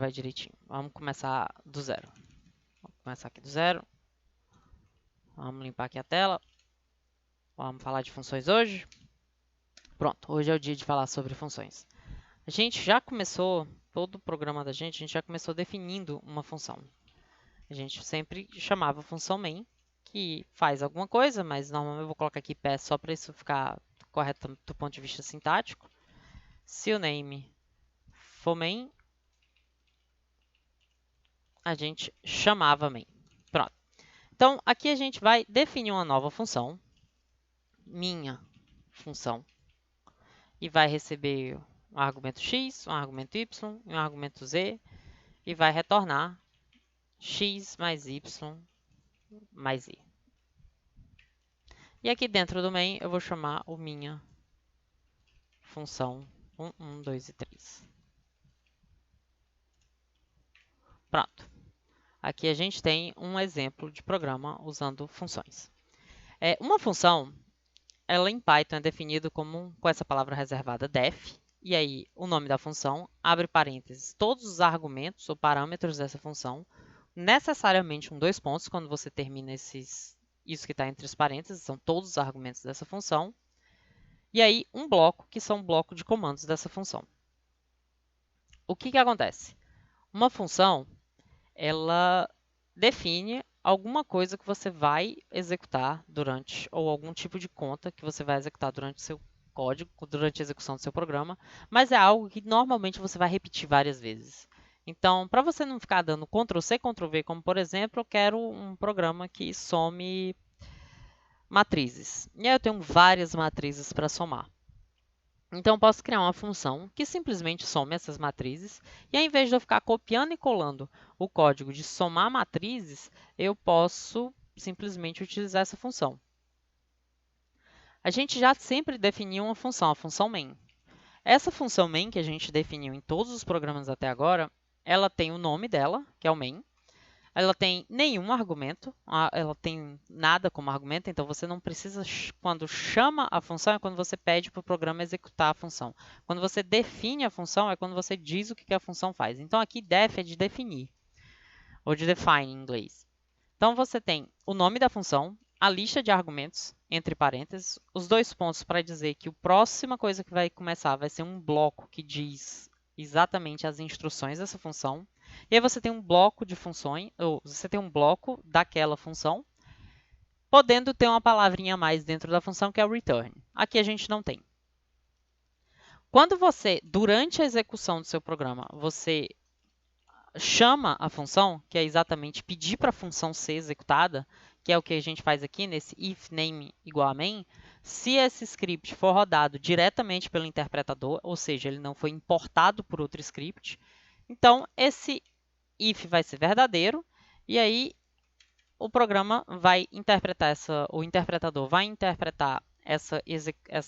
vai direitinho. Vamos começar do zero. Vamos começar aqui do zero. Vamos limpar aqui a tela. Vamos falar de funções hoje. Pronto, hoje é o dia de falar sobre funções. A gente já começou, todo o programa da gente, a gente já começou definindo uma função. A gente sempre chamava função main, que faz alguma coisa, mas normalmente eu vou colocar aqui pass só para isso ficar correto do ponto de vista sintático. Se o name for main, a gente chamava main. Pronto. Então, aqui a gente vai definir uma nova função, minha função, e vai receber um argumento x, um argumento y e um argumento z, e vai retornar x mais y mais z. E aqui dentro do main eu vou chamar o minha função 1, 1, 2 e 3. Pronto. Aqui a gente tem um exemplo de programa usando funções. Uma função, ela em Python é definido com essa palavra reservada def, e aí o nome da função, abre parênteses, todos os argumentos ou parâmetros dessa função, necessariamente com dois pontos quando você termina isso que está entre os parênteses, são todos os argumentos dessa função, e aí um bloco, que são um bloco de comandos dessa função. O que acontece? Uma função, ela define alguma coisa que você vai executar durante, ou algum tipo de conta que você vai executar durante o seu código, durante a execução do seu programa, mas é algo que normalmente você vai repetir várias vezes. Então, para você não ficar dando Ctrl+C, Ctrl+V, como por exemplo, eu quero um programa que some matrizes. E aí eu tenho várias matrizes para somar. Então, eu posso criar uma função que simplesmente some essas matrizes, e ao invés de eu ficar copiando e colando o código de somar matrizes, eu posso simplesmente utilizar essa função. A gente já sempre definiu uma função, a função main. Essa função main que a gente definiu em todos os programas até agora, ela tem o nome dela, que é o main. Ela tem nenhum argumento, ela tem nada como argumento, então você não precisa, quando chama a função, é quando você pede para o programa executar a função. Quando você define a função, é quando você diz o que a função faz. Então aqui def é de definir, ou de define em inglês. Então você tem o nome da função, a lista de argumentos, entre parênteses, os dois pontos para dizer que a próxima coisa que vai começar vai ser um bloco que diz exatamente as instruções dessa função. E aí você tem um bloco de funções, ou você tem um bloco daquela função, podendo ter uma palavrinha a mais dentro da função, que é o return. Aqui a gente não tem. Quando você, durante a execução do seu programa, você chama a função, que é exatamente pedir para a função ser executada, que é o que a gente faz aqui nesse if name igual a main, se esse script for rodado diretamente pelo interpretador, ou seja, ele não foi importado por outro script, então esse if vai ser verdadeiro, e aí o programa vai interpretar o interpretador vai interpretar essa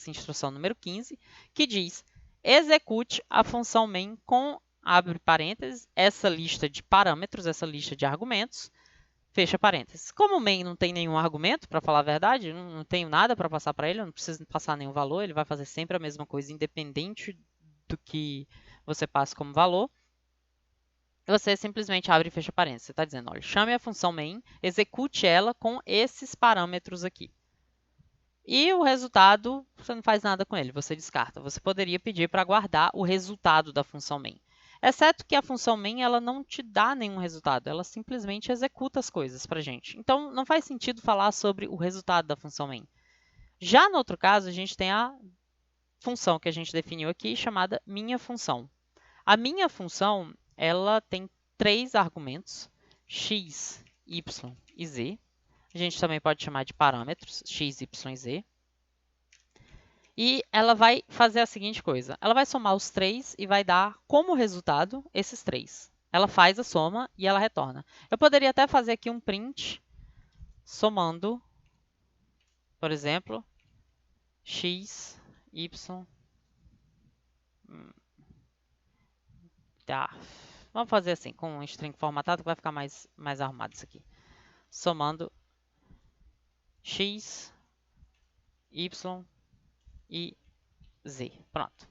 instrução número 15, que diz: execute a função main com, abre parênteses, essa lista de parâmetros, essa lista de argumentos, fecha parênteses. Como o main não tem nenhum argumento, para falar a verdade, não tenho nada para passar para ele, eu não preciso passar nenhum valor, ele vai fazer sempre a mesma coisa, independente do que você passe como valor. Você simplesmente abre e fecha parênteses. Você está dizendo, olha, chame a função main, execute ela com esses parâmetros aqui. E o resultado, você não faz nada com ele, você descarta. Você poderia pedir para guardar o resultado da função main. Exceto que a função main ela não te dá nenhum resultado, ela simplesmente executa as coisas para a gente. Então, não faz sentido falar sobre o resultado da função main. Já no outro caso, a gente tem a função que a gente definiu aqui, chamada minha função. A minha função, ela tem três argumentos, x, y e z. A gente também pode chamar de parâmetros, x, y e z. E ela vai fazer a seguinte coisa, ela vai somar os três e vai dar como resultado esses três. Ela faz a soma e ela retorna. Eu poderia até fazer aqui um print somando, por exemplo, x, y, tá. Vamos fazer assim, com um string formatado, que vai ficar mais arrumado isso aqui. Somando x, y e z. Pronto.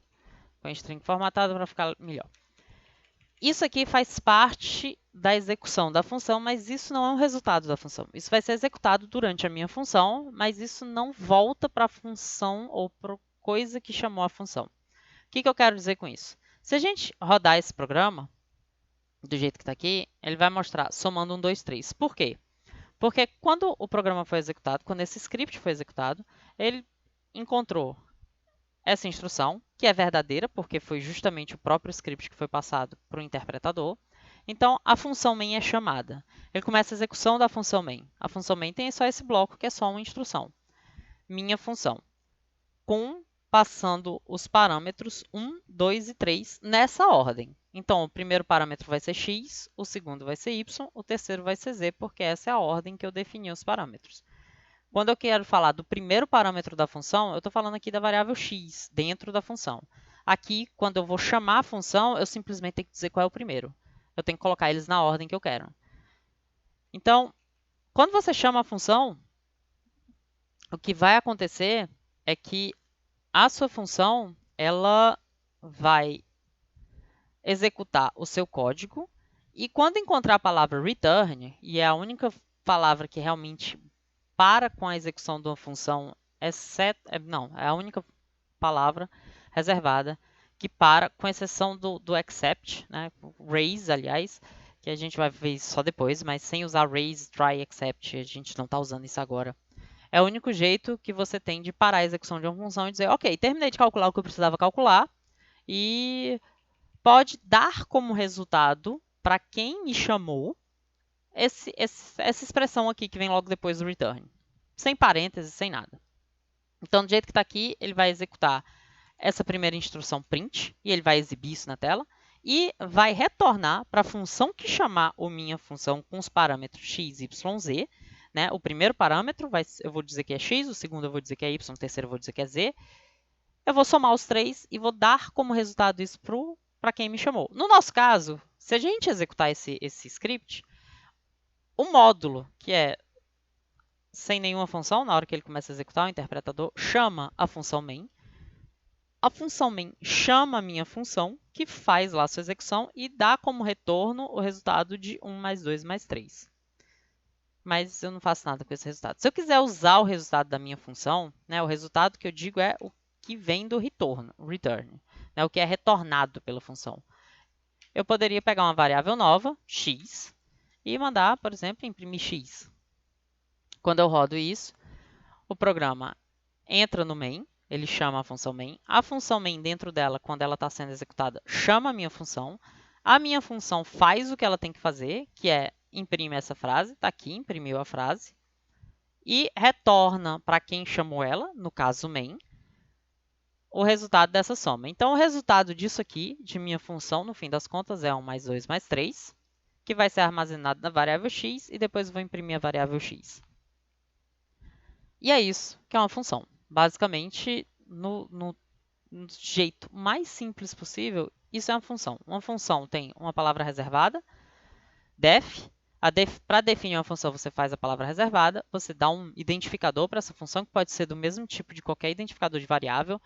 Com string formatado para ficar melhor. isso aqui faz parte da execução da função, mas isso não é um resultado da função. Isso vai ser executado durante a minha função, mas isso não volta para a função ou para coisa que chamou a função. O que eu quero dizer com isso? Se a gente rodar esse programa, do jeito que está aqui, ele vai mostrar somando 1, 2, 3. Por quê? Porque quando o programa foi executado, quando esse script foi executado, ele encontrou essa instrução, que é verdadeira, porque foi justamente o próprio script que foi passado para o interpretador. Então, a função main é chamada. Ele começa a execução da função main. A função main tem só esse bloco, que é só uma instrução. Minha função. Com passando os parâmetros 1, 2 e 3 nessa ordem. Então, o primeiro parâmetro vai ser x, o segundo vai ser y, o terceiro vai ser z, porque essa é a ordem que eu defini os parâmetros. Quando eu quero falar do primeiro parâmetro da função, eu estou falando aqui da variável x dentro da função. Aqui, quando eu vou chamar a função, eu simplesmente tenho que dizer qual é o primeiro. Eu tenho que colocar eles na ordem que eu quero. Então, quando você chama a função, o que vai acontecer é que a sua função ela vai executar o seu código e quando encontrar a palavra return, e é a única palavra que realmente para com a execução de uma função, é a única palavra reservada que para, com exceção do except, né, raise, aliás, que a gente vai ver só depois, mas sem usar raise, try, except, a gente não está usando isso agora. É o único jeito que você tem de parar a execução de uma função e dizer, ok, terminei de calcular o que eu precisava calcular e pode dar como resultado para quem me chamou essa expressão aqui que vem logo depois do return. Sem parênteses, sem nada. Então, do jeito que está aqui, ele vai executar essa primeira instrução print, e ele vai exibir isso na tela, e vai retornar para a função que chamar a minha função com os parâmetros x, y, z. Né? O primeiro parâmetro eu vou dizer que é x, o segundo eu vou dizer que é y, o terceiro eu vou dizer que é z. Eu vou somar os três e vou dar como resultado isso para quem me chamou. No nosso caso, se a gente executar esse script, o módulo, que é sem nenhuma função, na hora que ele começa a executar, o interpretador chama a função main. A função main chama a minha função, que faz lá a sua execução e dá como retorno o resultado de 1 mais 2 mais 3. Mas eu não faço nada com esse resultado. Se eu quiser usar o resultado da minha função, né, o resultado que eu digo é o que vem do return, né, o que é retornado pela função. Eu poderia pegar uma variável nova, x, e mandar, por exemplo, imprimir x. Quando eu rodo isso, o programa entra no main, ele chama a função main. A função main, dentro dela, quando ela está sendo executada, chama a minha função. A minha função faz o que ela tem que fazer, que é imprimir essa frase. Está aqui, imprimiu a frase. E retorna para quem chamou ela, no caso main, o resultado dessa soma. Então, o resultado disso aqui, de minha função, no fim das contas, é 1 mais 2 mais 3, que vai ser armazenado na variável x, e depois eu vou imprimir a variável x. E é isso que é uma função. Basicamente, no jeito mais simples possível, isso é uma função. Uma função tem uma palavra reservada, def. Para definir uma função, você faz a palavra reservada, você dá um identificador para essa função, que pode ser do mesmo tipo de qualquer identificador de variável.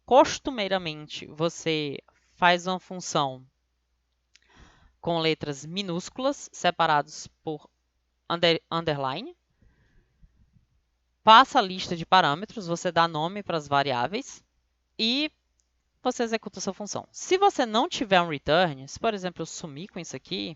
Costumeiramente, você faz uma função com letras minúsculas, separados por underline. Passa a lista de parâmetros, você dá nome para as variáveis e você executa a sua função. Se você não tiver um return, se por exemplo eu sumir com isso aqui,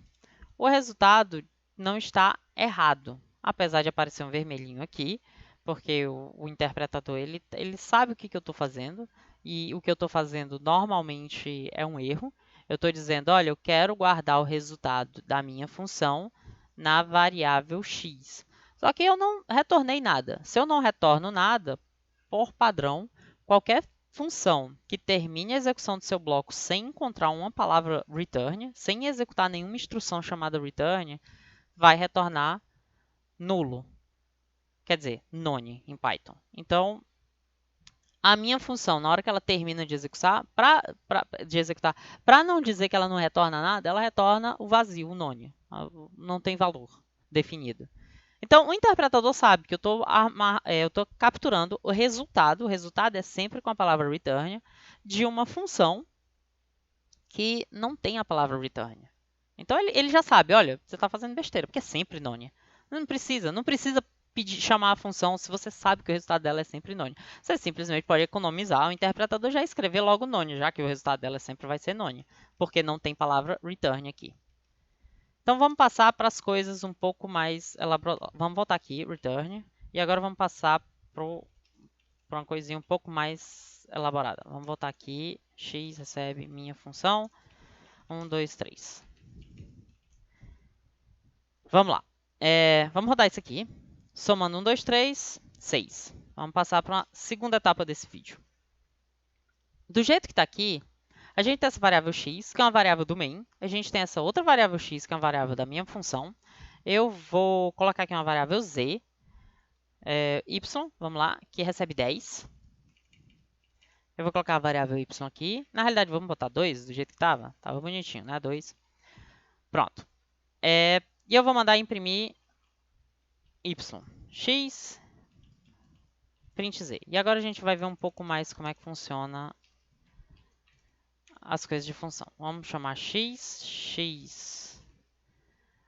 o resultado não está errado, apesar de aparecer um vermelhinho aqui, porque o interpretador ele sabe o que eu estou fazendo, e o que eu estou fazendo normalmente é um erro. Eu estou dizendo, olha, eu quero guardar o resultado da minha função na variável x. Só que eu não retornei nada. Se eu não retorno nada, por padrão, qualquer função que termine a execução do seu bloco sem encontrar uma palavra return, sem executar nenhuma instrução chamada return, vai retornar nulo. Quer dizer, none em Python. Então, a minha função, na hora que ela termina de executar, para não dizer que ela não retorna nada, ela retorna o vazio, o none. Não tem valor definido. Então, o interpretador sabe que eu estou capturando o resultado é sempre com a palavra return, de uma função que não tem a palavra return. Então ele já sabe, olha, você está fazendo besteira, porque é sempre nônia. Não precisa pedir, chamar a função se você sabe que o resultado dela é sempre nônia. Você simplesmente pode economizar, o interpretador já escrever logo nônia, já que o resultado dela sempre vai ser nônia, porque não tem palavra return aqui. Então vamos passar para as coisas um pouco mais elaboradas. Vamos voltar aqui, return, e agora vamos passar para uma coisinha um pouco mais elaborada. Vamos voltar aqui, x recebe minha função, 1, 2, 3. Vamos lá. Vamos rodar isso aqui. Somando 1, 2, 3, 6. Vamos passar para a segunda etapa desse vídeo. Do jeito que está aqui, a gente tem essa variável x, que é uma variável do main. A gente tem essa outra variável x, que é uma variável da minha função. Eu vou colocar aqui uma variável z, y, vamos lá, que recebe 10. Eu vou colocar a variável y aqui. Na realidade, vamos botar 2, do jeito que estava. Estava bonitinho, né? 2. Pronto. E eu vou mandar imprimir y, x, print z. E agora a gente vai ver um pouco mais como é que funciona as coisas de função. Vamos chamar x.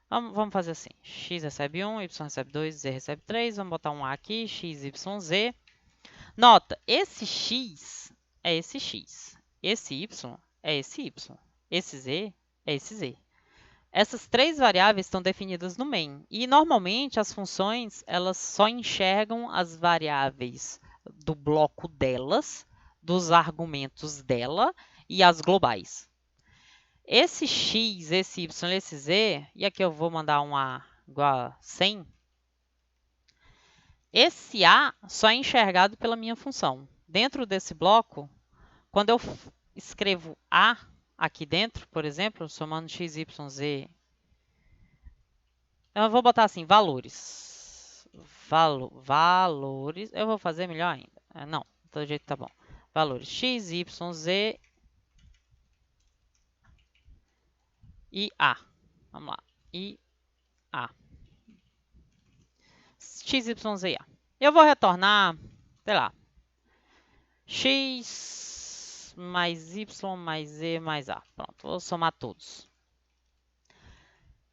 Vamos fazer assim. X recebe 1, y recebe 2, z recebe 3. Vamos botar um a aqui, x, y, z. Nota, esse x é esse x. Esse y é esse y. Esse z é esse z. Essas três variáveis estão definidas no main. E, normalmente, as funções elas só enxergam as variáveis do bloco delas, dos argumentos dela e as globais. Esse x, esse y, esse z, e aqui eu vou mandar um a igual a 100, esse a só é enxergado pela minha função. Dentro desse bloco, quando eu escrevo a aqui dentro, por exemplo, somando x, y, z, eu vou botar assim, valores. Valores. Eu vou fazer melhor ainda. Não, do jeito que tá bom. Valores x, y, z e a. Vamos lá. E a. X, y, z e a. Eu vou retornar, sei lá, x mais y mais z mais a. Pronto, vou somar todos.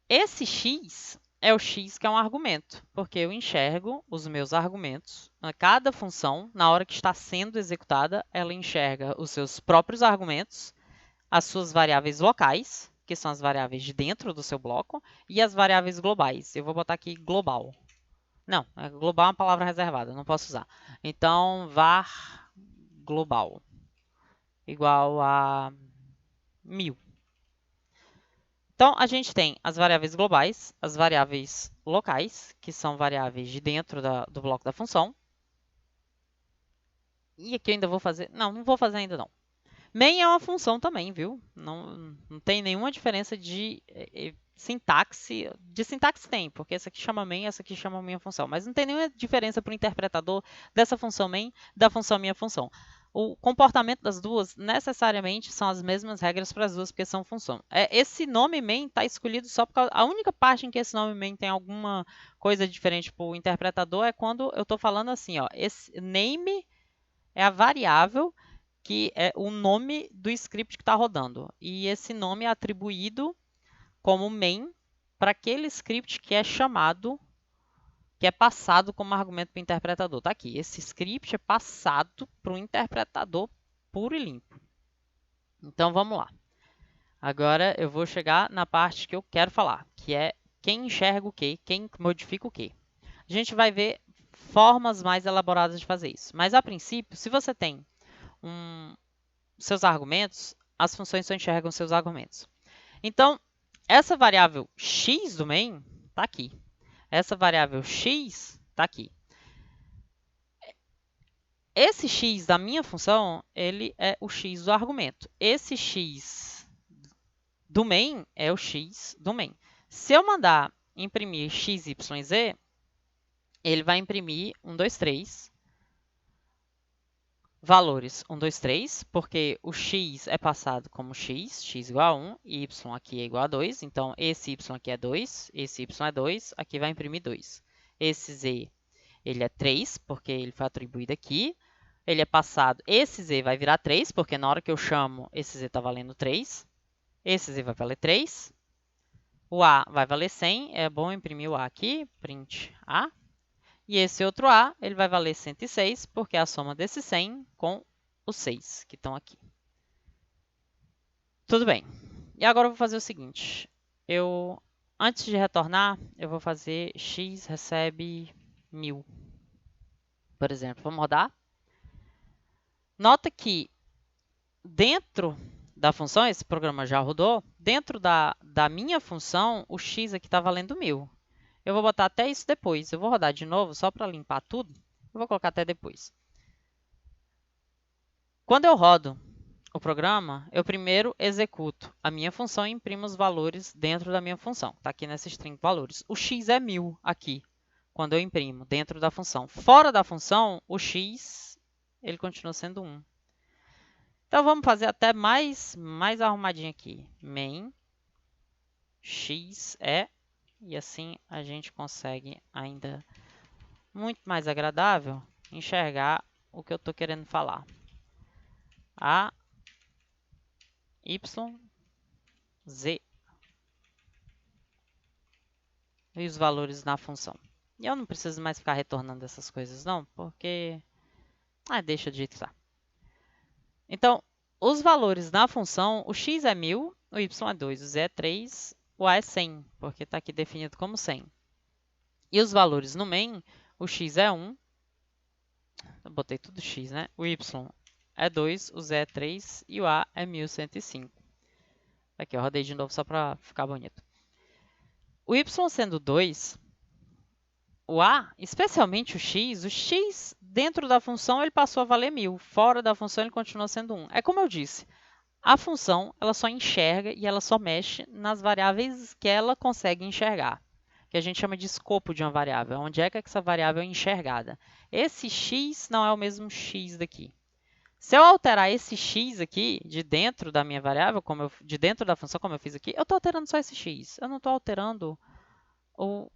Esse x é o x que é um argumento, porque eu enxergo os meus argumentos. Cada função, na hora que está sendo executada, ela enxerga os seus próprios argumentos, as suas variáveis locais, que são as variáveis de dentro do seu bloco, e as variáveis globais. Eu vou botar aqui global. Não, global é uma palavra reservada, não posso usar. Então, var global igual a 1000. Então, a gente tem as variáveis globais, as variáveis locais, que são variáveis de dentro do bloco da função. E aqui eu ainda vou fazer... Não vou fazer ainda não. Main é uma função também, viu? Não tem nenhuma diferença de sintaxe. De sintaxe tem, porque essa aqui chama main, essa aqui chama minha função. Mas não tem nenhuma diferença para o interpretador dessa função main, da função minha função. O comportamento das duas necessariamente são as mesmas regras para as duas, porque são função. Esse nome main está escolhido só por causa... A única parte em que esse nome main tem alguma coisa diferente para o interpretador é quando eu estou falando assim, ó, esse name é a variável que é o nome do script que está rodando. E esse nome é atribuído como main para aquele script que é chamado, que é passado como argumento para o interpretador. Está aqui, esse script é passado para o interpretador puro e limpo. Então, vamos lá. Agora, eu vou chegar na parte que eu quero falar, que é quem enxerga o quê, quem modifica o quê. A gente vai ver formas mais elaboradas de fazer isso. Mas, a princípio, se você tem seus argumentos, as funções só enxergam seus argumentos. Então, essa variável x do main está aqui. Essa variável x está aqui. Esse x da minha função, ele é o x do argumento. Esse x do main é o x do main. Se eu mandar imprimir x, y, z, ele vai imprimir 1, 2, 3. Valores 1, 2, 3, porque o x é passado como x igual a 1, e y aqui é igual a 2, então esse y aqui é 2, esse y é 2, aqui vai imprimir 2. Esse z, ele é 3, porque ele foi atribuído aqui, ele é passado, esse z vai virar 3, porque na hora que eu chamo, esse z está valendo 3, esse z vai valer 3, O A vai valer 100, é bom imprimir o A aqui, print A. E esse outro A, ele vai valer 106, porque é a soma desse 100 com os 6 que estão aqui. Tudo bem. E agora eu vou fazer o seguinte. Antes de retornar, eu vou fazer x recebe 1000, por exemplo. Vamos rodar? Nota que dentro da função, esse programa já rodou, dentro da minha função, o x aqui está valendo 1000. Eu vou botar até isso depois. Eu vou rodar de novo, só para limpar tudo. Eu vou colocar até depois. Quando eu rodo o programa, eu primeiro executo a minha função e imprimo os valores dentro da minha função. Está aqui nessa string valores. O x é 1000 aqui, quando eu imprimo dentro da função. Fora da função, o x ele continua sendo 1. Então, vamos fazer até mais arrumadinho aqui. Main x é, e assim a gente consegue ainda muito mais agradável enxergar o que eu estou querendo falar. A, y, z e os valores na função. E eu não preciso mais ficar retornando essas coisas não, porque deixa do jeito que está. Então, os valores na função, o x é 1000, o y é 2, o z é 3, o a é 100, porque está aqui definido como 100. E os valores no main, o x é 1, eu botei tudo x, né? O y é 2, o z é 3 e o a é 1105. Aqui, eu rodei de novo só para ficar bonito. O y sendo 2, o a, especialmente o x dentro da função ele passou a valer 1000, fora da função ele continua sendo 1. É como eu disse, a função ela só enxerga e ela só mexe nas variáveis que ela consegue enxergar, que a gente chama de escopo de uma variável, onde é que essa variável é enxergada. Esse x não é o mesmo x daqui. Se eu alterar esse x aqui de dentro da minha variável, de dentro da função, como eu fiz aqui, eu estou alterando só esse x. Eu não estou alterando o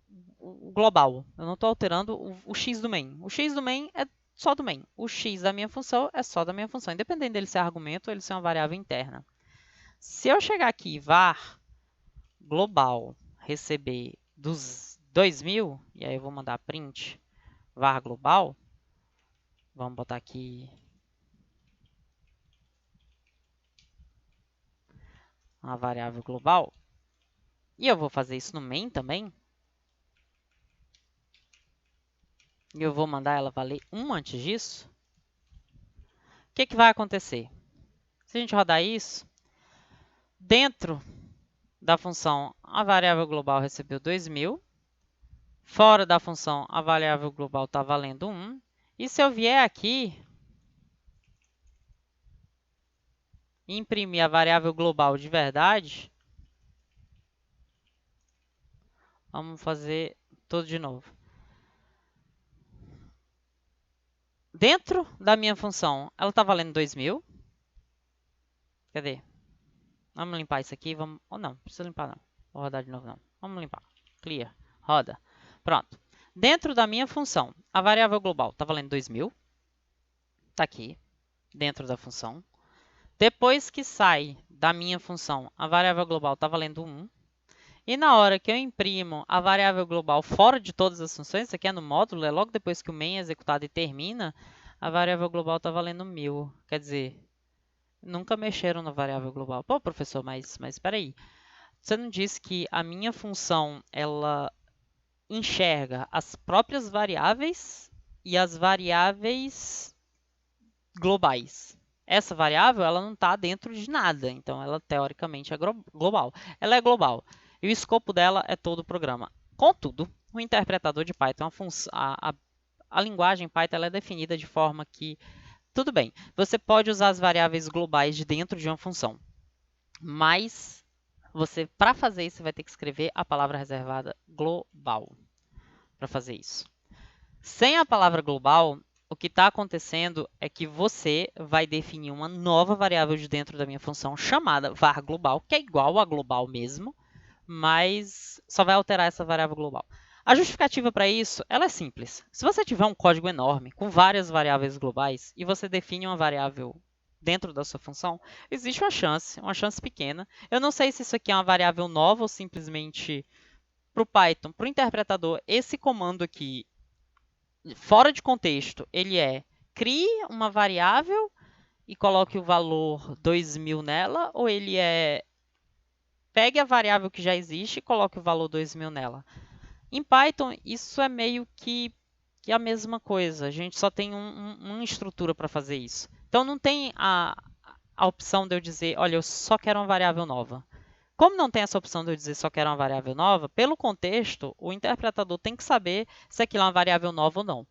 global. Eu não estou alterando o x do main. O x do main é só do main. O x da minha função é só da minha função, independente dele ser argumento ou ele ser uma variável interna. Se eu chegar aqui var global receber dos 2000, e aí eu vou mandar print var global, vamos botar aqui uma variável global, e eu vou fazer isso no main também, e eu vou mandar ela valer 1 antes disso, o que vai acontecer? Se a gente rodar isso, dentro da função, a variável global recebeu 2000. Fora da função, a variável global está valendo 1. E se eu vier aqui e imprimir a variável global de verdade, vamos fazer tudo de novo. Dentro da minha função, ela está valendo 2000. Cadê? Vamos limpar isso aqui. Vamos... Ou não, não precisa limpar não. Vou rodar de novo não. Vamos limpar. Clear. Roda. Pronto. Dentro da minha função, a variável global está valendo 2000. Está aqui, dentro da função. Depois que sai da minha função, a variável global está valendo 1. E na hora que eu imprimo a variável global fora de todas as funções, isso aqui é no módulo, é logo depois que o main é executado e termina, a variável global está valendo 1000. Quer dizer, nunca mexeram na variável global. Pô, professor, mas espera aí. Você não disse que a minha função ela enxerga as próprias variáveis e as variáveis globais. Essa variável ela não está dentro de nada, então ela teoricamente é global. Ela é global e o escopo dela é todo o programa. Contudo, o interpretador de Python, a linguagem Python ela é definida de forma que, tudo bem, você pode usar as variáveis globais de dentro de uma função, mas para fazer isso, você vai ter que escrever a palavra reservada global para fazer isso. Sem a palavra global, o que está acontecendo é que você vai definir uma nova variável de dentro da minha função chamada var global, que é igual a global mesmo, mas só vai alterar essa variável global. A justificativa para isso ela é simples. Se você tiver um código enorme com várias variáveis globais e você define uma variável dentro da sua função, existe uma chance pequena. Eu não sei se isso aqui é uma variável nova ou simplesmente para o Python, para o interpretador, esse comando aqui, fora de contexto, ele crie uma variável e coloque o valor 2000 nela, ou ele pegue a variável que já existe e coloque o valor 2000 nela. Em Python, isso é meio que a mesma coisa. A gente só tem uma estrutura para fazer isso. Então, não tem a opção de eu dizer, olha, eu só quero uma variável nova. Como não tem essa opção de eu dizer só quero uma variável nova, pelo contexto, o interpretador tem que saber se aquilo é uma variável nova ou não.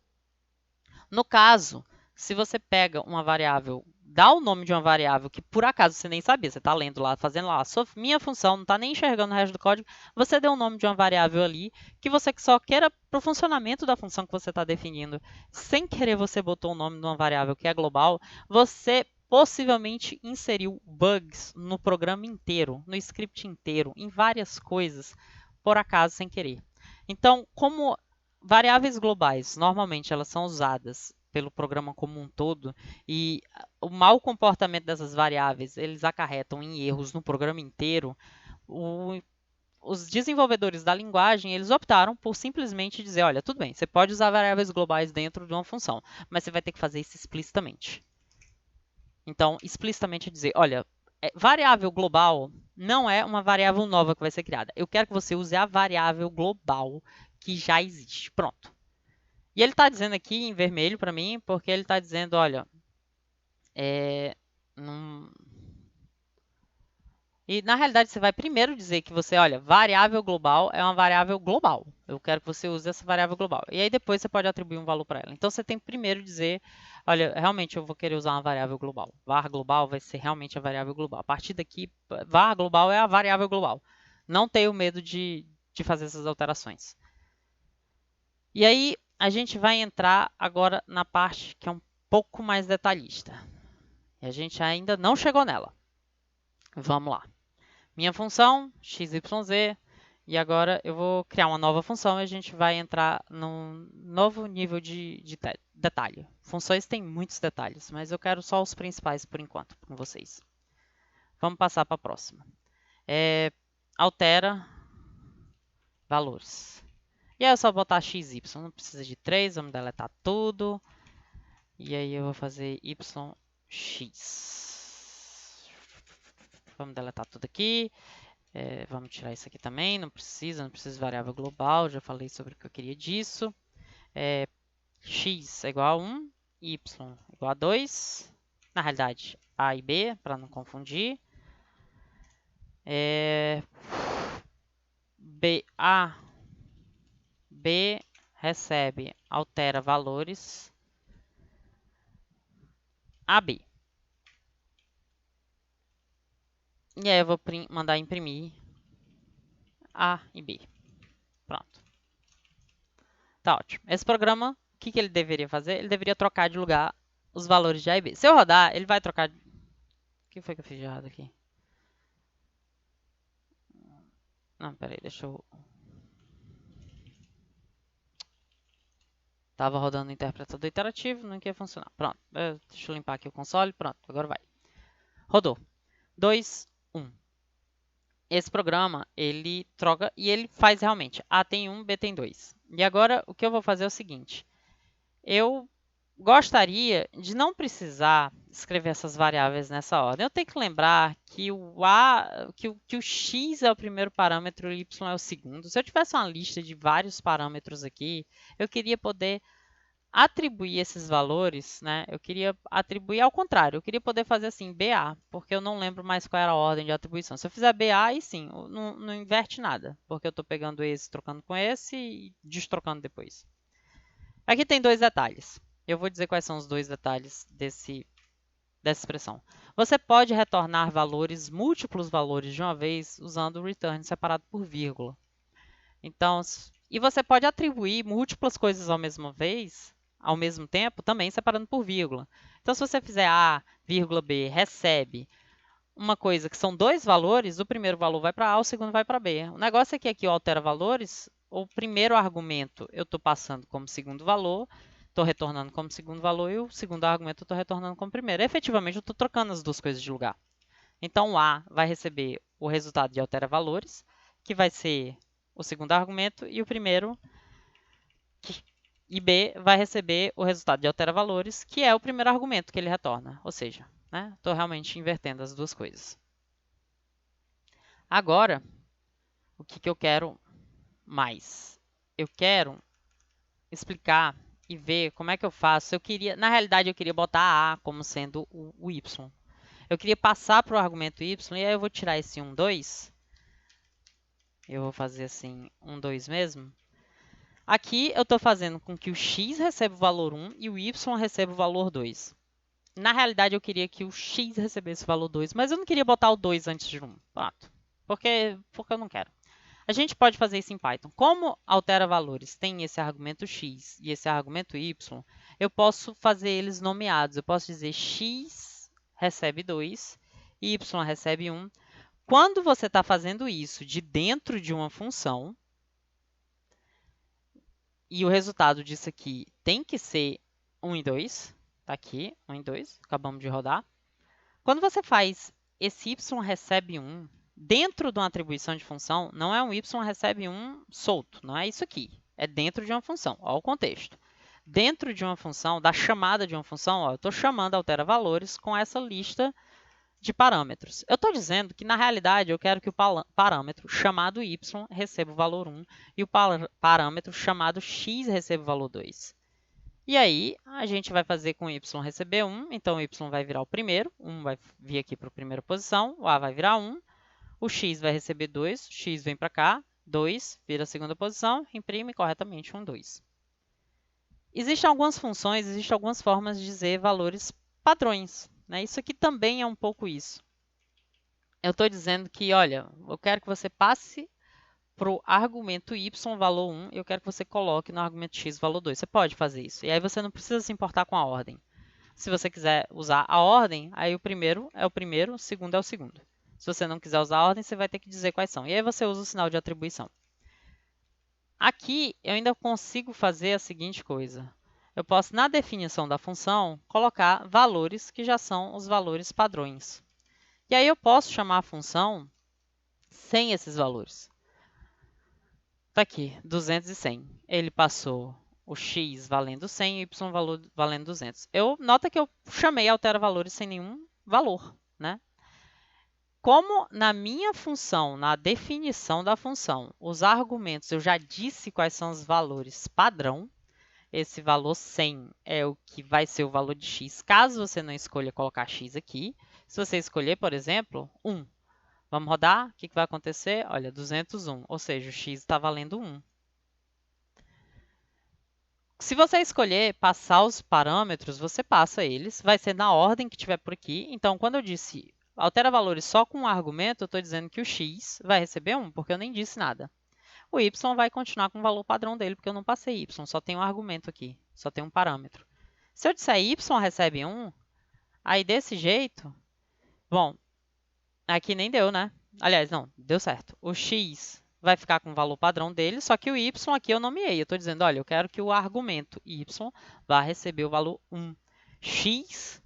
No caso, se você pega uma variável, dá o nome de uma variável que por acaso você nem sabia, você está lendo lá, fazendo lá, minha função, não está nem enxergando o resto do código, você deu o nome de uma variável ali que você só queira para o funcionamento da função que você está definindo. Sem querer você botou o nome de uma variável que é global, você possivelmente inseriu bugs no programa inteiro, no script inteiro, em várias coisas, por acaso, sem querer. Então, como variáveis globais, normalmente elas são usadas pelo programa como um todo e o mau comportamento dessas variáveis, eles acarretam em erros no programa inteiro. Os desenvolvedores da linguagem, eles optaram por simplesmente dizer, olha, tudo bem, você pode usar variáveis globais dentro de uma função, mas você vai ter que fazer isso explicitamente. Então, explicitamente dizer, olha, variável global não é uma variável nova que vai ser criada. Eu quero que você use a variável global que já existe. Pronto. E ele está dizendo aqui em vermelho para mim, porque ele está dizendo, olha, não... E na realidade você vai primeiro dizer que você, olha, variável global é uma variável global. Eu quero que você use essa variável global. E aí depois você pode atribuir um valor para ela. Então você tem que primeiro dizer, olha, realmente eu vou querer usar uma variável global. Var global vai ser realmente a variável global. A partir daqui, var global é a variável global. Não tenho medo de fazer essas alterações. E aí a gente vai entrar agora na parte que é um pouco mais detalhista. E a gente ainda não chegou nela. Vamos lá. Minha função, xyz, e agora eu vou criar uma nova função e a gente vai entrar num novo nível de detalhe. Funções têm muitos detalhes, mas eu quero só os principais por enquanto com vocês. Vamos passar para a próxima. Altera valores. E aí é só botar xy, não precisa de 3, vamos deletar tudo. E aí eu vou fazer yx. Vamos deletar tudo aqui. Vamos tirar isso aqui também, não precisa de variável global, já falei sobre o que eu queria disso. X é igual a 1, y igual a 2. Na realidade, A e B, para não confundir. B recebe, altera valores AB. E aí eu vou mandar imprimir A e B. Pronto. Tá ótimo. Esse programa, o que ele deveria fazer? Ele deveria trocar de lugar os valores de A e B. Se eu rodar, ele vai trocar... O que foi que eu fiz de errado aqui? Não, peraí, deixa eu... Tava rodando o interpretador interativo, não quer funcionar. Pronto, deixa eu limpar aqui o console. Pronto, agora vai. Rodou. 2, 1. Esse programa, ele troca e ele faz realmente A tem 1, B tem 2. E agora, o que eu vou fazer é o seguinte. Eu gostaria de não precisar escrever essas variáveis nessa ordem. Eu tenho que lembrar que que o x é o primeiro parâmetro e o y é o segundo. Se eu tivesse uma lista de vários parâmetros aqui, eu queria poder atribuir esses valores, né? Eu queria atribuir ao contrário. Eu queria poder fazer assim, BA, porque eu não lembro mais qual era a ordem de atribuição. Se eu fizer BA, aí sim, não inverte nada, porque eu estou pegando esse, trocando com esse e destrocando depois. Aqui tem dois detalhes. Eu vou dizer quais são os dois detalhes dessa expressão. Você pode retornar valores, múltiplos valores de uma vez, usando o return separado por vírgula. Então, e você pode atribuir múltiplas coisas ao mesmo tempo, também separando por vírgula. Então, se você fizer A, vírgula B, recebe uma coisa que são dois valores, o primeiro valor vai para A, o segundo vai para B. O negócio é que aqui o altera valores, o primeiro argumento eu estou passando como segundo valor, estou retornando como segundo valor e o segundo argumento eu estou retornando como primeiro. Efetivamente, eu estou trocando as duas coisas de lugar. Então, o A vai receber o resultado de altera valores, que vai ser o segundo argumento, e o primeiro, e B vai receber o resultado de altera valores, que é o primeiro argumento que ele retorna. Ou seja, estou realmente invertendo as duas coisas. Agora, o que eu quero mais? Eu quero explicar e ver como é que eu faço. Na realidade, eu queria botar A como sendo o Y. Eu queria passar para o argumento Y, e aí eu vou tirar esse 1, 2. Eu vou fazer assim, 1, 2 mesmo. Aqui eu estou fazendo com que o x receba o valor 1 e o y receba o valor 2. Na realidade, eu queria que o x recebesse o valor 2, mas eu não queria botar o 2 antes de 1. Pronto. Porque eu não quero. A gente pode fazer isso em Python. Como altera valores tem esse argumento x e esse argumento y, eu posso fazer eles nomeados. Eu posso dizer x recebe 2, y recebe 1. Quando você está fazendo isso de dentro de uma função, e o resultado disso aqui tem que ser 1 e 2, está aqui, 1 e 2, acabamos de rodar. Quando você faz esse y recebe 1, dentro de uma atribuição de função, não é um y recebe 1 solto, não é isso aqui. É dentro de uma função, olha o contexto. Dentro de uma função, da chamada de uma função, ó, eu estou chamando altera valores com essa lista de parâmetros. Eu estou dizendo que, na realidade, eu quero que o parâmetro chamado y receba o valor 1 e o parâmetro chamado x receba o valor 2. E aí, a gente vai fazer com y receber 1, então o y vai virar o primeiro, 1 vai vir aqui para a primeira posição, o a vai virar 1, o x vai receber 2, o x vem para cá, 2 vira a segunda posição, imprime corretamente 1, 2. Existem algumas funções, existem algumas formas de dizer valores padrões. Isso aqui também é um pouco isso. Eu estou dizendo que, olha, eu quero que você passe para o argumento y valor 1 e eu quero que você coloque no argumento x valor 2. Você pode fazer isso. E aí você não precisa se importar com a ordem. Se você quiser usar a ordem, aí o primeiro é o primeiro, o segundo é o segundo. Se você não quiser usar a ordem, você vai ter que dizer quais são. E aí você usa o sinal de atribuição. Aqui, eu ainda consigo fazer a seguinte coisa. Eu posso, na definição da função, colocar valores que já são os valores padrões. E aí eu posso chamar a função sem esses valores. Está aqui, 200 e 100. Ele passou o x valendo 100 e o y valendo 200. Nota que eu chamei altera valores sem nenhum valor, né? Como na minha função, na definição da função, os argumentos, eu já disse quais são os valores padrão, esse valor 100 é o que vai ser o valor de x, caso você não escolha colocar x aqui. Se você escolher, por exemplo, 1. Vamos rodar? O que vai acontecer? Olha, 201, ou seja, o x está valendo 1. Se você escolher passar os parâmetros, você passa eles, vai ser na ordem que tiver por aqui. Então, quando eu disse altera valores só com um argumento, eu estou dizendo que o x vai receber 1, porque eu nem disse nada. O y vai continuar com o valor padrão dele, porque eu não passei y, só tem um argumento aqui, só tem um parâmetro. Se eu disser y recebe 1, aí desse jeito, bom, aqui nem deu, né? Aliás, não, deu certo. O x vai ficar com o valor padrão dele, só que o y aqui eu nomeei. Eu estou dizendo, olha, eu quero que o argumento y vá receber o valor 1. X,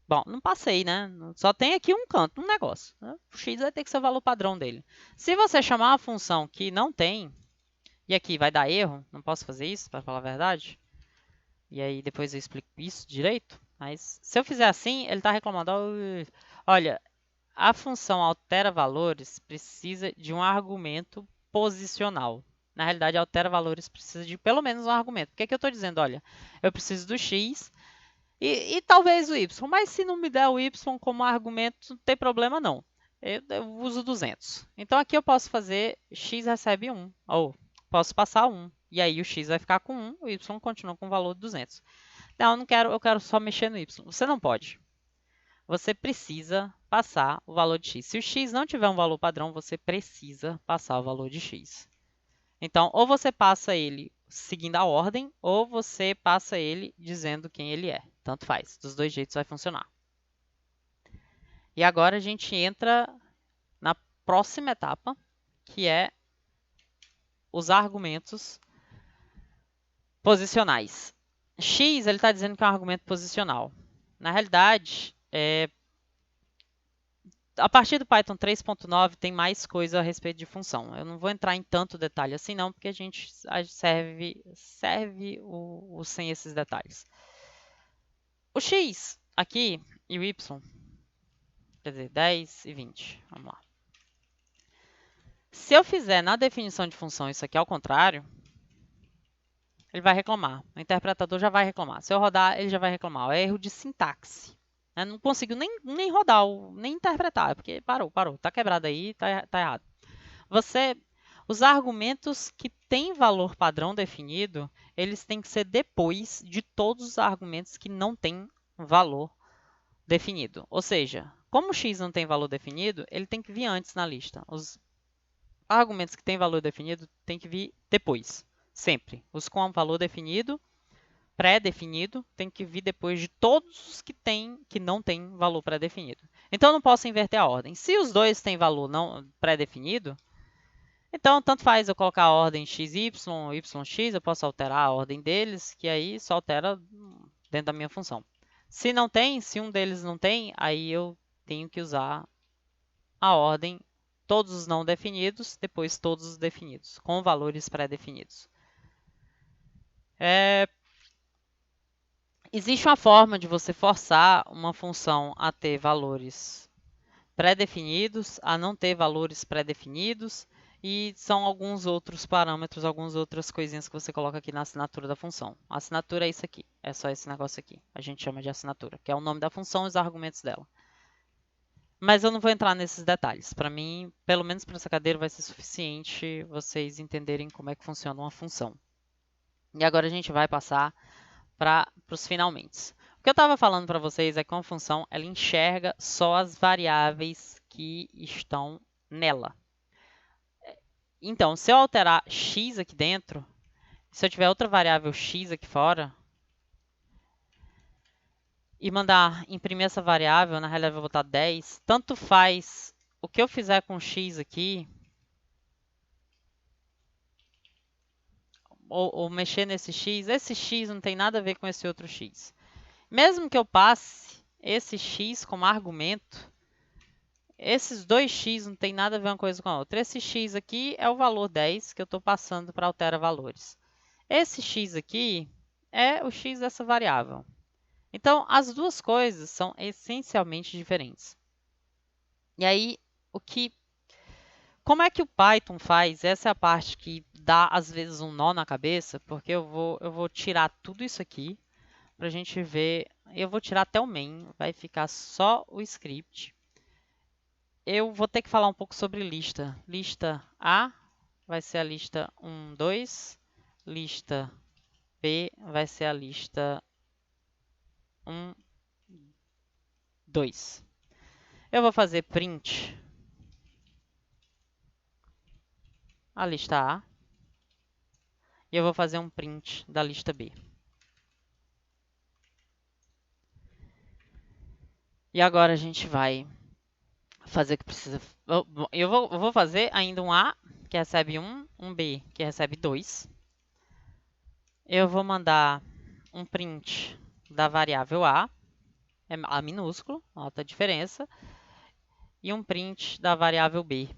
bom, não passei, né? Só tem aqui um canto, um negócio. O x vai ter que ser o valor padrão dele. Se você chamar uma função que não tem, e aqui vai dar erro, não posso fazer isso, para falar a verdade, e aí depois eu explico isso direito, mas se eu fizer assim, ele está reclamando, olha, a função altera valores precisa de um argumento posicional. Na realidade, altera valores precisa de pelo menos um argumento. Por que eu estou dizendo? Olha, eu preciso do x e talvez o y, mas se não me der o y como argumento, não tem problema não. Eu uso 200. Então, aqui eu posso fazer x recebe 1, ou posso passar 1, e aí o x vai ficar com 1, o y continua com o valor de 200. Não, eu quero só mexer no y. Você não pode. Você precisa passar o valor de x. Se o x não tiver um valor padrão, você precisa passar o valor de x. Então, ou você passa ele seguindo a ordem, ou você passa ele dizendo quem ele é. Tanto faz, dos dois jeitos vai funcionar. E agora a gente entra na próxima etapa, que é os argumentos posicionais. X ele está dizendo que é um argumento posicional. Na realidade, a partir do Python 3.9 tem mais coisa a respeito de função. Eu não vou entrar em tanto detalhe assim não, porque a gente serve o sem esses detalhes. O X aqui e o Y, quer dizer, 10 e 20. Vamos lá. Se eu fizer na definição de função isso aqui ao contrário, ele vai reclamar. O interpretador já vai reclamar. Se eu rodar, ele já vai reclamar. É erro de sintaxe. Eu não consigo nem rodar, nem interpretar, porque parou. Tá quebrado aí, tá errado. Os argumentos que têm valor padrão definido, eles têm que ser depois de todos os argumentos que não têm valor definido. Ou seja, como o x não tem valor definido, ele tem que vir antes na lista. Os argumentos que têm valor definido têm que vir depois, sempre. Os com valor definido, pré-definido, tem que vir depois de todos os que não têm valor pré-definido. Então, eu não posso inverter a ordem. Se os dois têm valor não pré-definido, então, tanto faz eu colocar a ordem XY, YX, eu posso alterar a ordem deles, que aí só altera dentro da minha função. Se não tem, se um deles não tem, aí eu tenho que usar a ordem todos os não definidos, depois todos os definidos, com valores pré-definidos. Existe uma forma de você forçar uma função a ter valores pré-definidos, a não ter valores pré-definidos, e são alguns outros parâmetros, algumas outras coisinhas que você coloca aqui na assinatura da função. A assinatura é isso aqui, é só esse negócio aqui. A gente chama de assinatura, que é o nome da função e os argumentos dela. Mas eu não vou entrar nesses detalhes. Para mim, pelo menos para essa cadeira, vai ser suficiente vocês entenderem como é que funciona uma função. E agora a gente vai passar para os finalmente. O que eu estava falando para vocês é que uma função ela enxerga só as variáveis que estão nela. Então, se eu alterar x aqui dentro, se eu tiver outra variável x aqui fora, e mandar imprimir essa variável, na realidade eu vou botar 10, tanto faz o que eu fizer com x aqui, ou mexer nesse x, esse x não tem nada a ver com esse outro x. Mesmo que eu passe esse x como argumento, esses dois x não tem nada a ver uma coisa com a outra. Esse x aqui é o valor 10 que eu estou passando para altera valores. Esse x aqui é o x dessa variável. Então, as duas coisas são essencialmente diferentes. E aí, como é que o Python faz? Essa é a parte que dá, às vezes, um nó na cabeça, porque eu vou tirar tudo isso aqui para a gente ver. Eu vou tirar até o main, vai ficar só o script. Eu vou ter que falar um pouco sobre lista. Lista A vai ser a lista 1, 2. Lista B vai ser a lista 1, 2. Eu vou fazer print a lista A e eu vou fazer um print da lista B. E agora a gente vai fazer o que precisa. Eu vou fazer ainda um A, que recebe 1, um B, que recebe 2. Eu vou mandar um print da variável A, é A minúsculo, nota a diferença, e um print da variável B.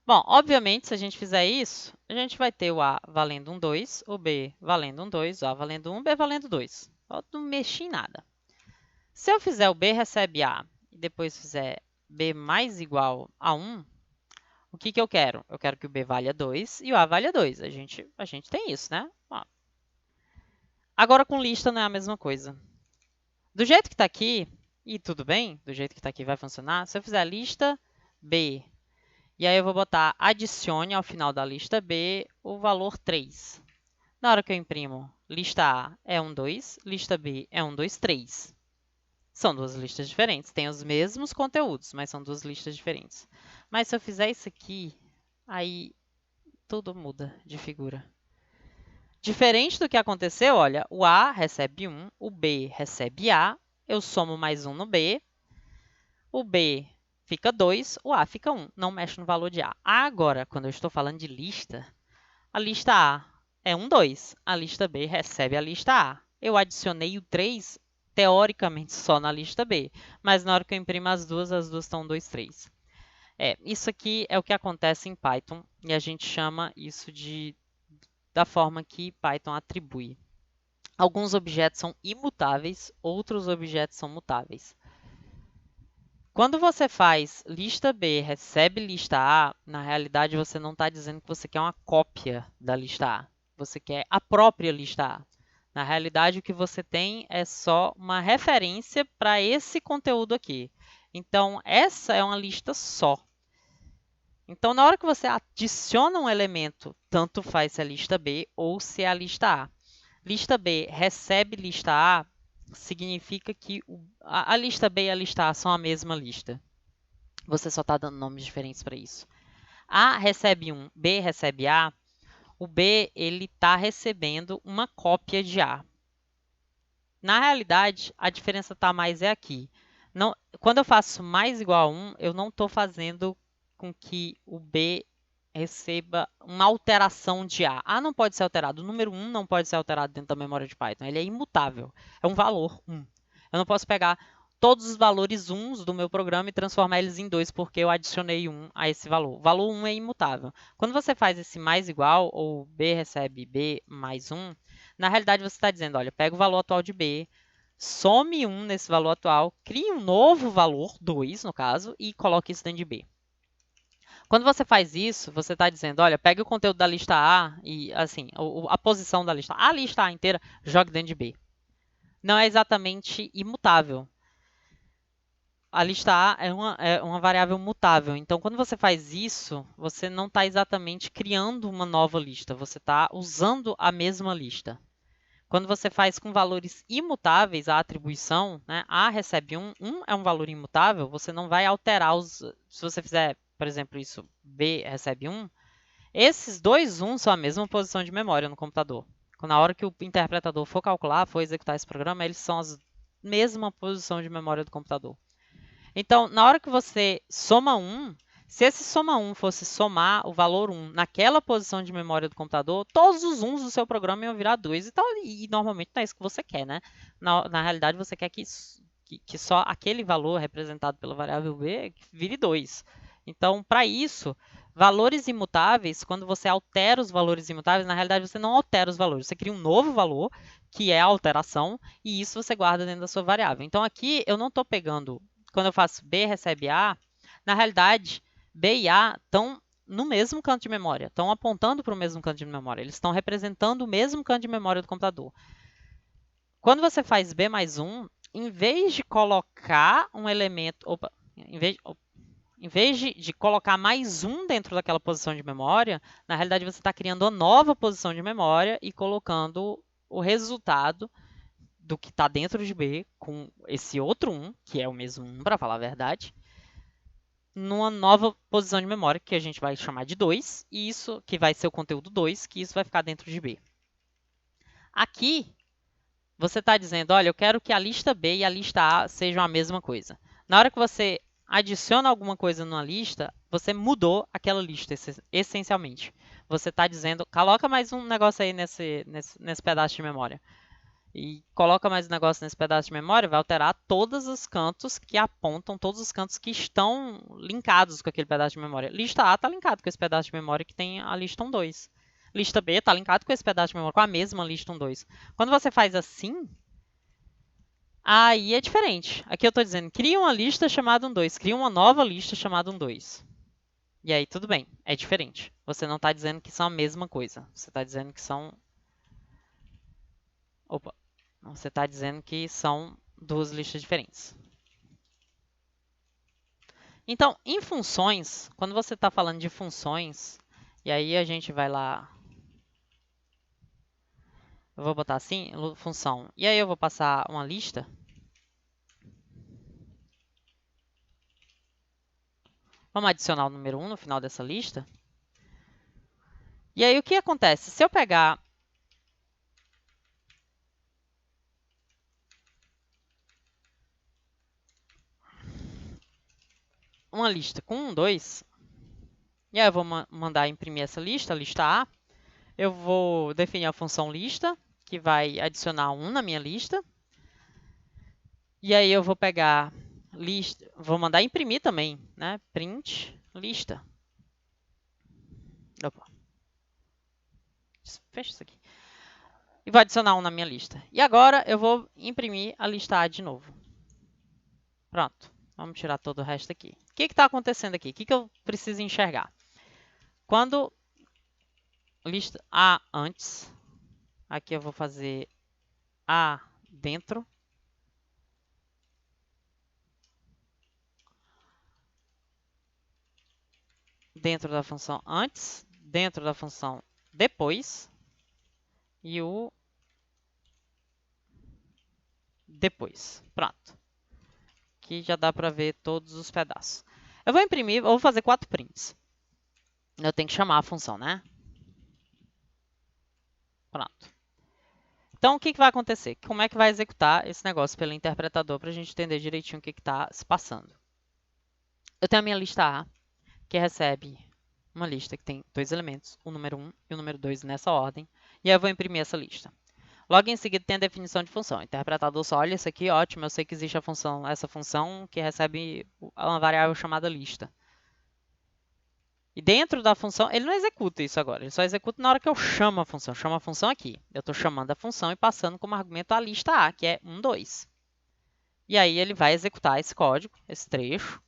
Bom, obviamente, se a gente fizer isso, a gente vai ter o A valendo um 2, o B valendo um 2, o A valendo 1, o B valendo 2. Eu não mexi em nada. Se eu fizer o B recebe A e depois fizer B mais igual a 1, o que eu quero? Eu quero que o B valha 2 e o A valha 2. A gente tem isso, né? Ó. Agora com lista não é a mesma coisa. Do jeito que está aqui, e tudo bem, do jeito que está aqui vai funcionar, se eu fizer a lista B, e aí eu vou botar adicione ao final da lista B o valor 3. Na hora que eu imprimo, lista A é 1, 2, lista B é 1, 2, 3. São duas listas diferentes, têm os mesmos conteúdos, mas são duas listas diferentes. Mas se eu fizer isso aqui, aí tudo muda de figura. Diferente do que aconteceu, olha, o A recebe 1, o B recebe A, eu somo mais 1 no B, o B fica 2, o A fica 1, não mexe no valor de A. Agora, quando eu estou falando de lista, a lista A é um 2. A lista B recebe a lista A. Eu adicionei o 3, teoricamente, só na lista B. Mas na hora que eu imprimo as duas estão 2, 3. Isso aqui é o que acontece em Python e a gente chama isso da forma que Python atribui. Alguns objetos são imutáveis, outros objetos são mutáveis. Quando você faz lista B, recebe lista A, na realidade você não está dizendo que você quer uma cópia da lista A. Você quer a própria lista A. Na realidade, o que você tem é só uma referência para esse conteúdo aqui. Então, essa é uma lista só. Então, na hora que você adiciona um elemento, tanto faz se é lista B ou se é a lista A. Lista B recebe lista A, significa que a lista B e a lista A são a mesma lista. Você só está dando nomes diferentes para isso. A recebe 1, B recebe A. O B ele está recebendo uma cópia de A. Na realidade, a diferença está mais aqui. Não, quando eu faço mais igual a 1, eu não estou fazendo com que o B receba uma alteração de A. A não pode ser alterado. O número 1 não pode ser alterado dentro da memória de Python. Ele é imutável. É um valor 1. Eu não posso pegar todos os valores 1 do meu programa e transformar eles em 2 porque eu adicionei 1 a esse valor. O valor 1 é imutável. Quando você faz esse mais igual, ou B recebe B mais 1, na realidade você está dizendo, olha, pega o valor atual de B, some 1 nesse valor atual, crie um novo valor, 2 no caso, e coloque isso dentro de B. Quando você faz isso, você está dizendo, olha, pega o conteúdo da lista A e, assim, a posição da lista A, lista A inteira, jogue dentro de B. Não é exatamente imutável. A lista A é uma variável mutável. Então, quando você faz isso, você não está exatamente criando uma nova lista. Você está usando a mesma lista. Quando você faz com valores imutáveis a atribuição, né, A recebe 1, 1 é um valor imutável, você não vai alterar os... Se você fizer, por exemplo, isso, B recebe 1, esses dois 1 são a mesma posição de memória no computador. Na hora que o interpretador for calcular, for executar esse programa, eles são a mesma posição de memória do computador. Então, na hora que você soma 1, se esse soma 1 fosse somar o valor 1 naquela posição de memória do computador, todos os 1s do seu programa iam virar 2. E normalmente não é isso que você quer, né? Na realidade, você quer que só aquele valor representado pela variável b vire 2. Então, para isso, valores imutáveis, quando você altera os valores imutáveis, na realidade você não altera os valores, você cria um novo valor, que é a alteração, e isso você guarda dentro da sua variável. Então, aqui eu não estou pegando quando eu faço B recebe A, na realidade, B e A estão no mesmo canto de memória, estão apontando para o mesmo canto de memória, eles estão representando o mesmo canto de memória do computador. Quando você faz B mais 1, em vez de colocar um elemento, em vez de colocar mais 1 dentro daquela posição de memória, na realidade você está criando uma nova posição de memória e colocando o resultado do que está dentro de B com esse outro 1, que é o mesmo 1, para falar a verdade, numa nova posição de memória, que a gente vai chamar de 2, e isso que vai ser o conteúdo 2, que isso vai ficar dentro de B. Aqui, você está dizendo, olha, eu quero que a lista B e a lista A sejam a mesma coisa. Na hora que você adiciona alguma coisa numa lista, você mudou aquela lista, essencialmente. Você está dizendo, coloca mais um negócio aí nesse pedaço de memória. E coloca mais um negócio nesse pedaço de memória, vai alterar todos os cantos que apontam, todos os cantos que estão linkados com aquele pedaço de memória. Lista A está linkado com esse pedaço de memória que tem a lista 1, 2. Lista B está linkado com esse pedaço de memória, com a mesma lista 1, 2. Quando você faz assim, aí é diferente. Aqui eu estou dizendo, cria uma lista chamada 1, 2. Cria uma nova lista chamada 1, 2. E aí tudo bem, é diferente. Você não está dizendo que são a mesma coisa. Você está dizendo que são... Opa. Você está dizendo que são duas listas diferentes. Então, em funções, quando você está falando de funções, e aí a gente vai lá, eu vou botar assim, função, e aí eu vou passar uma lista. Vamos adicionar o número 1 no final dessa lista. E aí o que acontece? Se eu pegar uma lista com 1, 2, e aí eu vou mandar imprimir essa lista, a lista A, Eu vou definir a função lista, que vai adicionar 1 na minha lista. E aí eu vou pegar lista, vou mandar imprimir também, né? Print lista. Opa. Fecha isso aqui. E vou adicionar 1 na minha lista. E agora eu vou imprimir a lista A de novo. Pronto. Vamos tirar todo o resto aqui. O que está acontecendo aqui? O que eu preciso enxergar? Quando lista A antes, aqui eu vou fazer A dentro. Dentro da função antes, dentro da função depois e o depois. Pronto. Aqui já dá para ver todos os pedaços. Eu vou imprimir, eu vou fazer 4 prints. Eu tenho que chamar a função, né? Pronto. Então, o que vai acontecer? Como é que vai executar esse negócio pelo interpretador para a gente entender direitinho o que está se passando? Eu tenho a minha lista A, que recebe uma lista que tem 2 elementos, o número 1 e o número 2 nessa ordem, e aí eu vou imprimir essa lista. Logo em seguida tem a definição de função. O interpretador só olha isso aqui, ótimo, eu sei que existe essa função que recebe uma variável chamada lista. E dentro da função, ele não executa isso agora, ele só executa na hora que eu chamo a função. Eu chamo a função aqui. Eu estou chamando a função e passando como argumento a lista A, que é 1, 2. E aí ele vai executar esse código, esse trecho,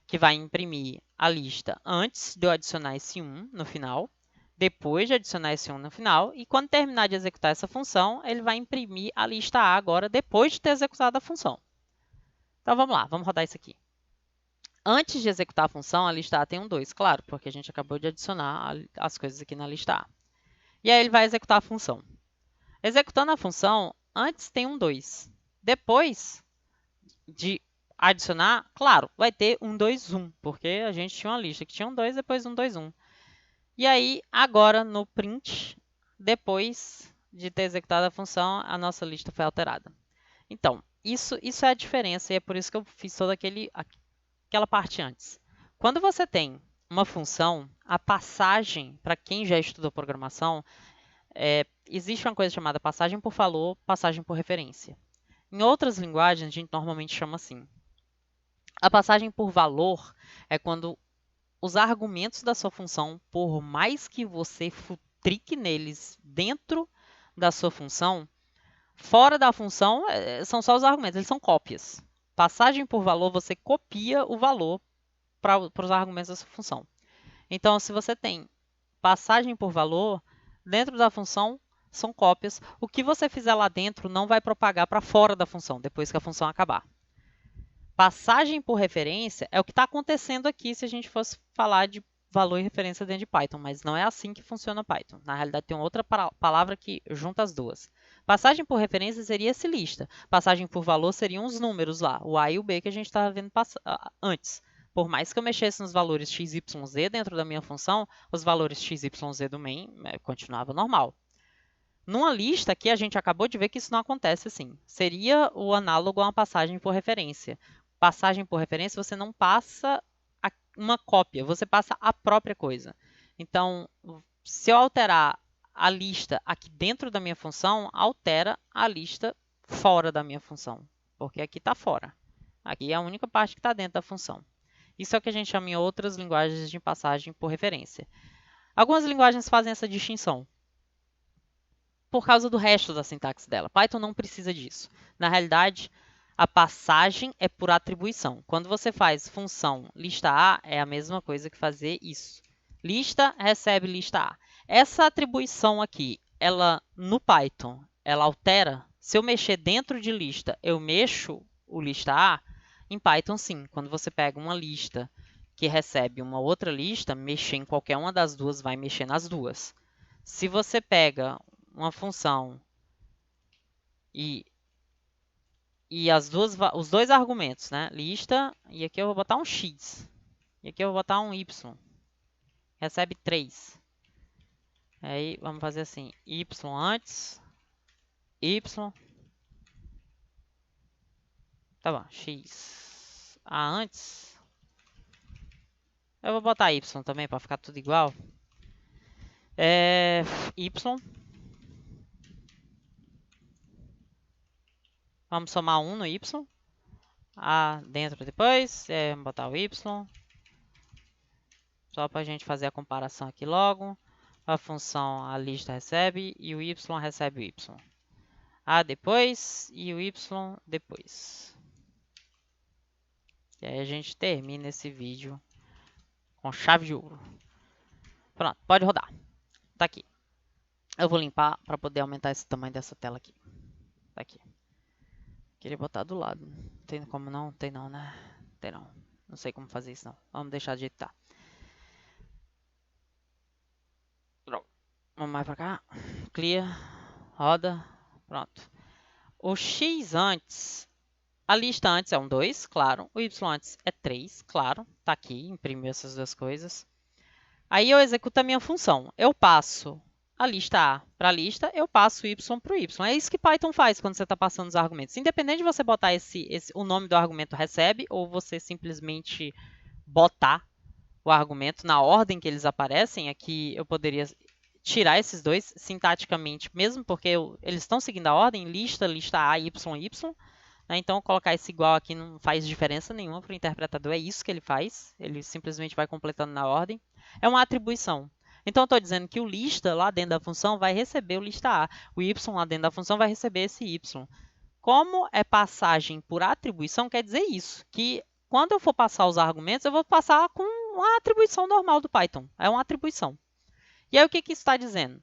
que vai imprimir a lista antes de eu adicionar esse 1 no final, depois de adicionar esse 1 no final, e quando terminar de executar essa função, ele vai imprimir a lista A agora, depois de ter executado a função. Então vamos lá, vamos rodar isso aqui. Antes de executar a função, a lista A tem um 2, claro, porque a gente acabou de adicionar as coisas aqui na lista A. E aí ele vai executar a função. Executando a função, antes tem um 2. Depois de adicionar, claro, vai ter 1, 2, 1, porque a gente tinha uma lista que tinha um 2, depois 1, 2, 1. E aí, agora no print, depois de ter executado a função, a nossa lista foi alterada. Então, isso é a diferença e é por isso que eu fiz toda aquela parte antes. Quando você tem uma função, a passagem, para quem já estudou programação, existe uma coisa chamada passagem por valor, passagem por referência. Em outras linguagens, a gente normalmente chama assim. A passagem por valor é quando os argumentos da sua função, por mais que você futrique neles dentro da sua função, fora da função são só os argumentos, eles são cópias. Passagem por valor, você copia o valor para os argumentos da sua função. Então, se você tem passagem por valor, dentro da função são cópias. O que você fizer lá dentro não vai propagar para fora da função, depois que a função acabar. Passagem por referência é o que está acontecendo aqui se a gente fosse falar de valor e referência dentro de Python, mas não é assim que funciona Python. Na realidade, tem outra palavra que junta as duas. Passagem por referência seria esse lista. Passagem por valor seriam os números lá, o A e o B que a gente estava vendo antes. Por mais que eu mexesse nos valores x, y, z dentro da minha função, os valores x, y, z do main continuavam normal. Numa lista aqui, a gente acabou de ver que isso não acontece assim. Seria o análogo a uma passagem por referência. Passagem por referência, você não passa uma cópia, você passa a própria coisa. Então, se eu alterar a lista aqui dentro da minha função, altera a lista fora da minha função, porque aqui está fora. Aqui é a única parte que está dentro da função. Isso é o que a gente chama em outras linguagens de passagem por referência. Algumas linguagens fazem essa distinção por causa do resto da sintaxe dela. Python não precisa disso. Na realidade, a passagem é por atribuição. Quando você faz função lista A, é a mesma coisa que fazer isso. Lista recebe lista A. Essa atribuição aqui, ela no Python, ela altera. Se eu mexer dentro de lista, eu mexo o lista A. Em Python, sim. Quando você pega uma lista que recebe uma outra lista, mexer em qualquer uma das duas vai mexer nas duas. Se você pega uma função e os dois argumentos, né? Lista, e aqui eu vou botar um x, e aqui eu vou botar um y, recebe 3. Aí vamos fazer assim, y antes, y, tá bom, x a antes, eu vou botar y também para ficar tudo igual. Y. Vamos somar 1 no Y. A dentro depois. Vamos botar o Y. Só para a gente fazer a comparação aqui logo. A função a lista recebe e o Y recebe o Y. A depois e o Y depois. E aí a gente termina esse vídeo com chave de ouro. Pronto, pode rodar. Tá aqui. Eu vou limpar para poder aumentar esse tamanho dessa tela aqui. Tá aqui. Queria botar do lado. Tem como não? Tem não, né? Tem não. Não sei como fazer isso não. Vamos deixar do jeito que tá. Vamos mais pra cá. Clear. Roda. Pronto. O X antes. A lista antes é um 2, claro. O Y antes é 3, claro. Tá aqui, imprimiu essas duas coisas. Aí eu executo a minha função. Eu passo a lista A para a lista, eu passo o Y para o Y. É isso que Python faz quando você está passando os argumentos. Independente de você botar o nome do argumento recebe ou você simplesmente botar o argumento na ordem que eles aparecem, aqui eu poderia tirar esses dois sintaticamente, mesmo porque eles estão seguindo a ordem, lista A, Y, Y. Então, colocar esse igual aqui não faz diferença nenhuma para o interpretador, é isso que ele faz, ele simplesmente vai completando na ordem. É uma atribuição. Então, eu estou dizendo que o lista lá dentro da função vai receber o lista A, o Y lá dentro da função vai receber esse Y. Como é passagem por atribuição, quer dizer isso, que quando eu for passar os argumentos, eu vou passar com uma atribuição normal do Python, é uma atribuição. E aí, o que isso está dizendo?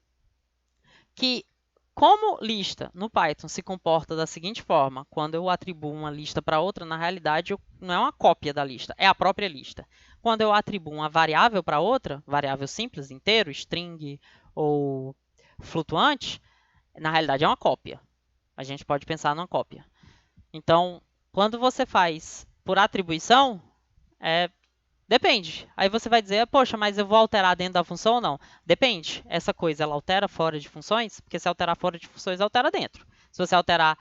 Que como lista no Python se comporta da seguinte forma, quando eu atribuo uma lista para outra, na realidade não é uma cópia da lista, é a própria lista. Quando eu atribuo uma variável para outra, variável simples, inteiro, string ou flutuante, na realidade é uma cópia. A gente pode pensar numa cópia. Então, quando você faz por atribuição, depende. Aí você vai dizer, poxa, mas eu vou alterar dentro da função ou não? Depende. Essa coisa, ela altera fora de funções? Porque se alterar fora de funções, altera dentro. Se você alterar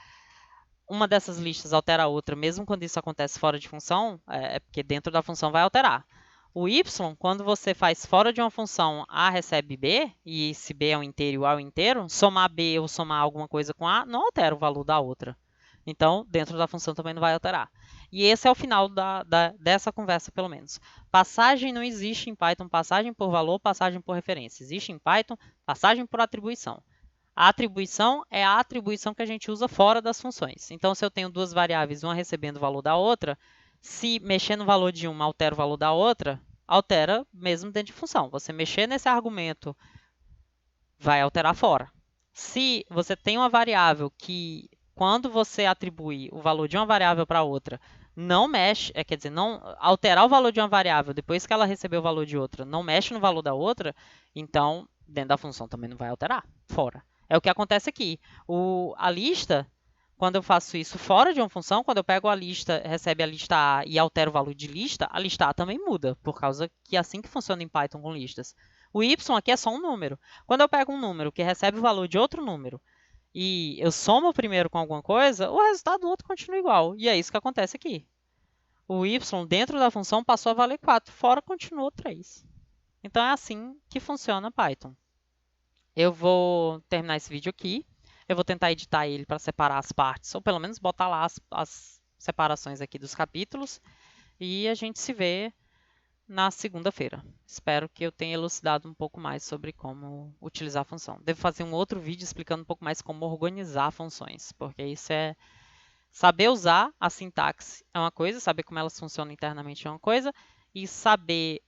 uma dessas listas, altera a outra, mesmo quando isso acontece fora de função, é porque dentro da função vai alterar. O y, quando você faz fora de uma função A recebe B, e se B é um inteiro e A é um inteiro, somar B ou somar alguma coisa com A não altera o valor da outra. Então, dentro da função também não vai alterar. E esse é o final dessa conversa, pelo menos. Passagem não existe em Python, passagem por valor, passagem por referência. Existe em Python passagem por atribuição. A atribuição é a atribuição que a gente usa fora das funções. Então, se eu tenho duas variáveis, uma recebendo o valor da outra, se mexer no valor de uma altera o valor da outra, altera mesmo dentro de função. Você mexer nesse argumento vai alterar fora. Se você tem uma variável que, quando você atribui o valor de uma variável para outra, não mexe, quer dizer, não alterar o valor de uma variável depois que ela recebeu o valor de outra, não mexe no valor da outra, então dentro da função também não vai alterar, fora. É o que acontece aqui. A lista, quando eu faço isso fora de uma função, quando eu pego a lista, recebe a lista A e altero o valor de lista, a lista A também muda, por causa que é assim que funciona em Python com listas. O y aqui é só um número. Quando eu pego um número que recebe o valor de outro número e eu somo o primeiro com alguma coisa, o resultado do outro continua igual. E é isso que acontece aqui. O y dentro da função passou a valer 4, fora continuou 3. Então é assim que funciona Python. Eu vou terminar esse vídeo aqui. Eu vou tentar editar ele para separar as partes, ou pelo menos botar lá as separações aqui dos capítulos. E a gente se vê na segunda-feira. Espero que eu tenha elucidado um pouco mais sobre como utilizar a função. Devo fazer um outro vídeo explicando um pouco mais como organizar funções, porque isso é saber usar a sintaxe é uma coisa, saber como elas funcionam internamente é uma coisa, e saber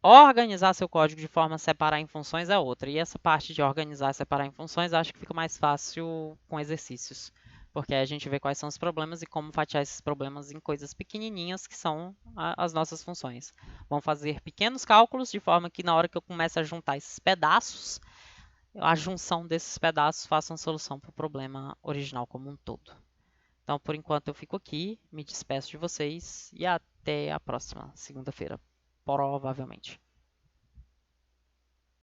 organizar seu código de forma a separar em funções é outra. E essa parte de organizar e separar em funções acho que fica mais fácil com exercícios, porque aí a gente vê quais são os problemas e como fatiar esses problemas em coisas pequenininhas que são as nossas funções. Vamos fazer pequenos cálculos de forma que na hora que eu começo a juntar esses pedaços, a junção desses pedaços faça uma solução para o problema original como um todo. Então, por enquanto eu fico aqui, me despeço de vocês e até a próxima segunda-feira, provavelmente.